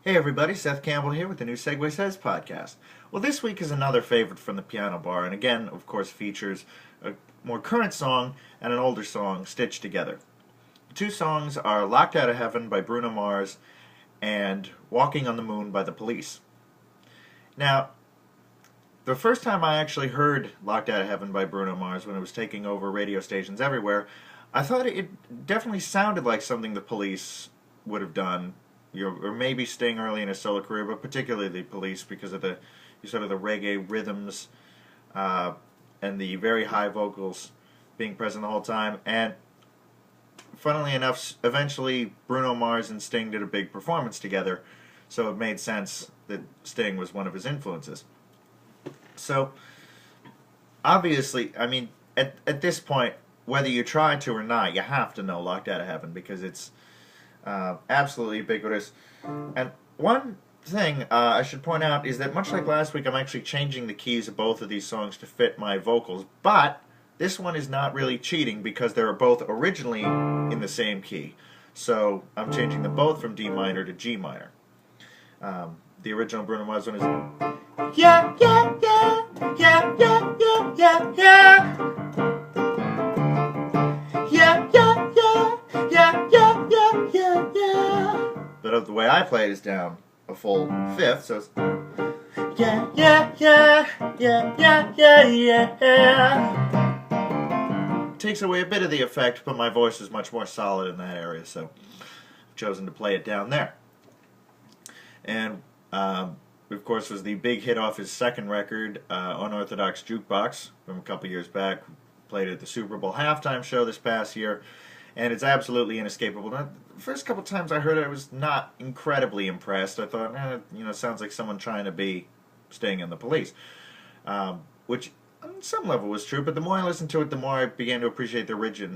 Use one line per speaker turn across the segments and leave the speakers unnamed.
Hey everybody, Seth Campbell here with the new Segue Says podcast. Well, this week is another favorite from the piano bar, and again, of course, features a more current song and an older song stitched together. The two songs are Locked Out of Heaven by Bruno Mars and Walking on the Moon by the Police. Now, the first time I actually heard Locked Out of Heaven by Bruno Mars when it was taking over radio stations everywhere, I thought it definitely sounded like something the Police would have done, or maybe Sting early in his solo career, but particularly the Police because of the sort of the reggae rhythms and the very high vocals being present the whole time. And funnily enough, eventually Bruno Mars and Sting did a big performance together, so it made sense that Sting was one of his influences. So, obviously, I mean, at this point, whether you try to or not, you have to know Locked Out of Heaven because it's absolutely ubiquitous. And one thing I should point out is that much like last week, I'm actually changing the keys of both of these songs to fit my vocals, but this one is not really cheating because they were both originally in the same key. So I'm changing them both from D minor to G minor. The original Bruno Mars one is yeah, yeah, yeah, yeah, yeah, yeah, yeah, yeah. Yeah, yeah, yeah, yeah, yeah, yeah, yeah, yeah. But the way I play it is down a full fifth, so it's yeah, yeah, yeah, yeah, yeah, yeah, yeah. Takes away a bit of the effect, but my voice is much more solid in that area, so I've chosen to play it down there. And of course, was the big hit off his second record, Unorthodox Jukebox, from a couple years back. Played it at the Super Bowl halftime show this past year, and it's absolutely inescapable. Now, the first couple times I heard it, I was not incredibly impressed. I thought, sounds like someone trying to be Sting and the Police, which on some level was true, but the more I listened to it, the more I began to appreciate the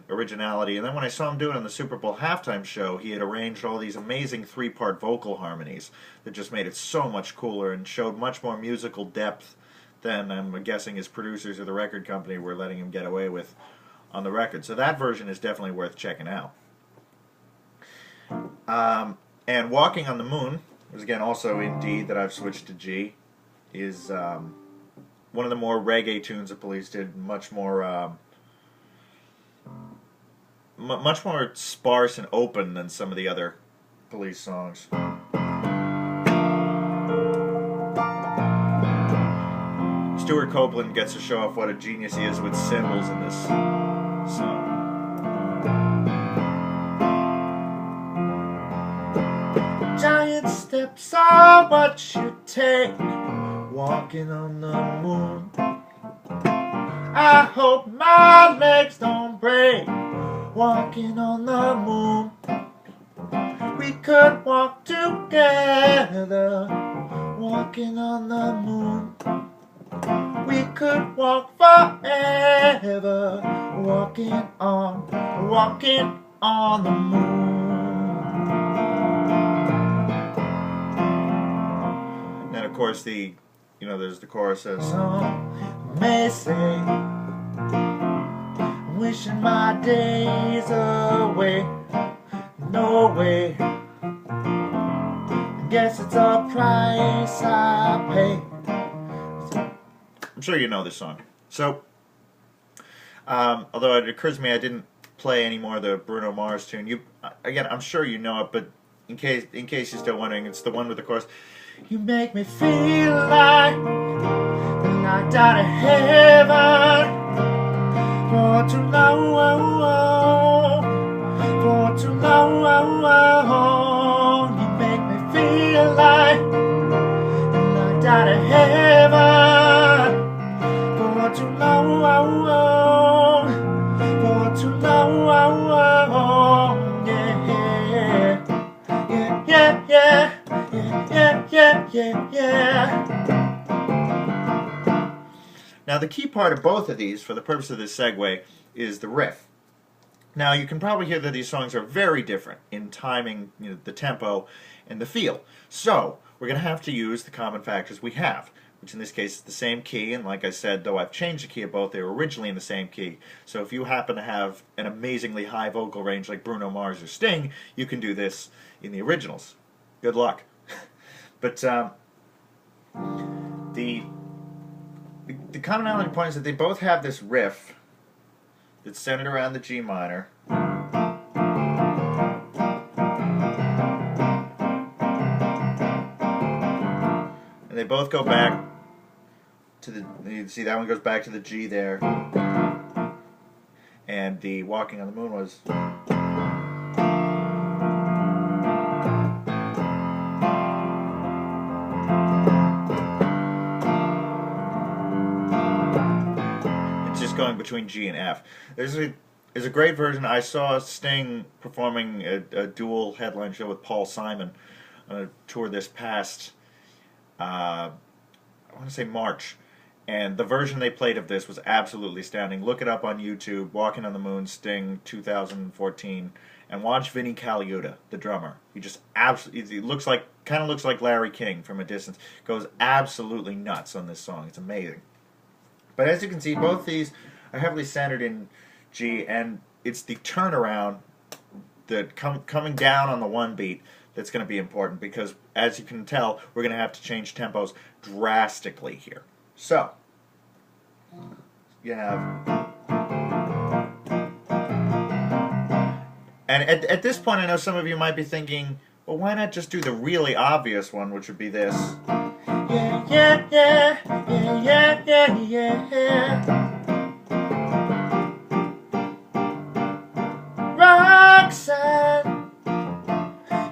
originality. And then when I saw him do it on the Super Bowl halftime show, he had arranged all these amazing three-part vocal harmonies that just made it so much cooler and showed much more musical depth than I'm guessing his producers or the record company were letting him get away with on the record. So that version is definitely worth checking out. And Walking on the Moon, was again also in D that I've switched to G, is one of the more reggae tunes the Police did, much more much more sparse and open than some of the other Police songs. Stuart Copeland gets to show off what a genius he is with cymbals in this song. Giant steps are what you take, walking on the moon. I hope my legs don't break, walking on the moon. We could walk together, walking on the moon. We could walk forever, walking on the moon. And then, of course, there's the chorus says, some may say, I'm wishing my days away. No way. I guess it's a price I pay. I'm sure you know this song. So, although it occurs to me I didn't play any more of the Bruno Mars tune. Again, I'm sure you know it, but in case you're still wondering, it's the one with the chorus. You make me feel like locked out of heaven for too long, for too long. You make me feel like locked out of heaven for too long, for too long. Yeah, yeah, yeah, yeah, yeah, yeah, yeah. Now, the key part of both of these, for the purpose of this segue, is the riff. Now, you can probably hear that these songs are very different in timing, the tempo, and the feel. So, we're going to have to use the common factors we have, which in this case is the same key, and like I said, though I've changed the key of both, they were originally in the same key. So if you happen to have an amazingly high vocal range like Bruno Mars or Sting, you can do this in the originals. Good luck. But the commonality point is that they both have this riff that's centered around the G minor. And they both go back to the, you see that one goes back to the G there. And the Walking on the Moon was... going between G and F. There's a great version. I saw Sting performing a dual headline show with Paul Simon on a tour this past, I want to say March, and the version they played of this was absolutely astounding. Look it up on YouTube, Walking on the Moon, Sting, 2014, and watch Vinnie Colaiuta, the drummer. He just absolutely, kind of looks like Larry King from a distance. Goes absolutely nuts on this song. It's amazing. But as you can see, both these are heavily centered in G, and it's the turnaround that coming down on the one beat that's going to be important, because as you can tell, we're going to have to change tempos drastically here. So, you have... And at this point, I know some of you might be thinking, well, why not just do the really obvious one, which would be this. Yeah, yeah, yeah, yeah, yeah, yeah, yeah. Roxanne,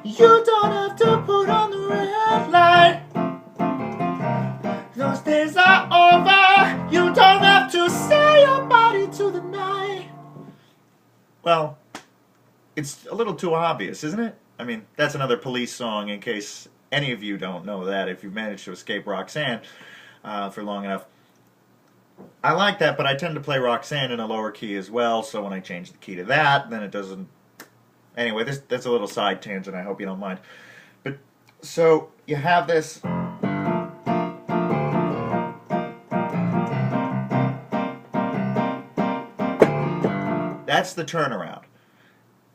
you don't have to put on the red light. Those days are over. You don't have to sell your body to the night. Well, it's a little too obvious, isn't it? I mean, that's another Police song, in case any of you don't know that, if you've managed to escape Roxanne for long enough. I like that, but I tend to play Roxanne in a lower key as well, so when I change the key to that, then it doesn't... Anyway, that's a little side tangent, I hope you don't mind. But, so, you have this... That's the turnaround.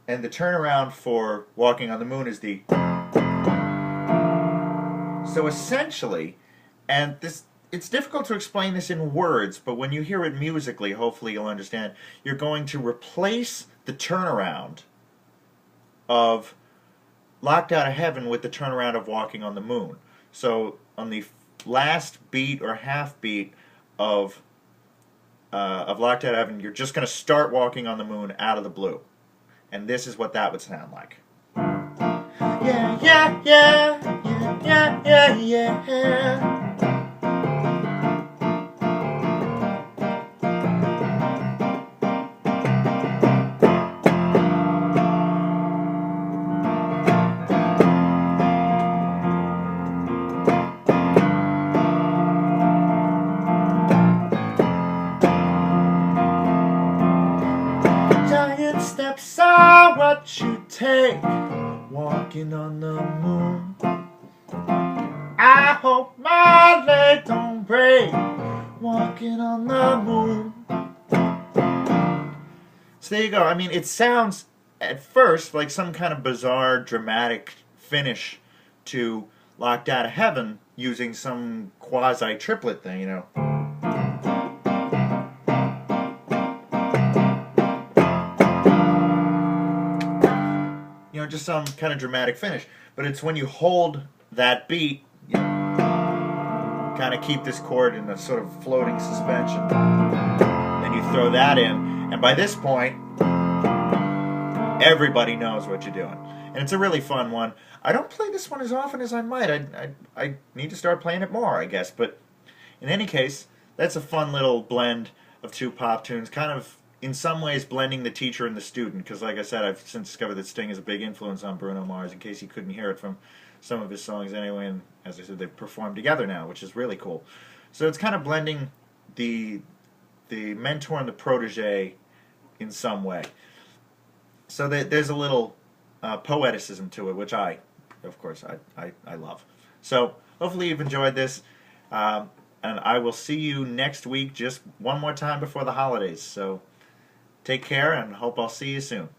And the turnaround for Walking on the Moon is the... So essentially, and this, it's difficult to explain this in words, but when you hear it musically, hopefully you'll understand, you're going to replace the turnaround of Locked Out of Heaven with the turnaround of Walking on the Moon. So on the last beat or half beat of Locked Out of Heaven, you're just going to start Walking on the Moon out of the blue. And this is what that would sound like. Yeah, yeah, yeah, yeah, yeah, yeah, yeah. Giant steps are what you take, walking on the moon. I hope my leg don't break, walking on the moon. So there you go. I mean, it sounds at first like some kind of bizarre dramatic finish to Locked Out of Heaven using some quasi-triplet thing, you know. You know, just some kind of dramatic finish. But it's when you hold that beat, you know, kind of keep this chord in a sort of floating suspension. Then you throw that in, and by this point, everybody knows what you're doing. And it's a really fun one. I don't play this one as often as I might. I need to start playing it more, I guess. But in any case, that's a fun little blend of two pop tunes, kind of in some ways blending the teacher and the student, because like I said, I've since discovered that Sting is a big influence on Bruno Mars, in case you couldn't hear it from some of his songs anyway, and as I said, they've performed together now, which is really cool. So it's kind of blending the mentor and the protege in some way. So there's a little poeticism to it, which I love. So hopefully you've enjoyed this, and I will see you next week just one more time before the holidays. So take care, and hope I'll see you soon.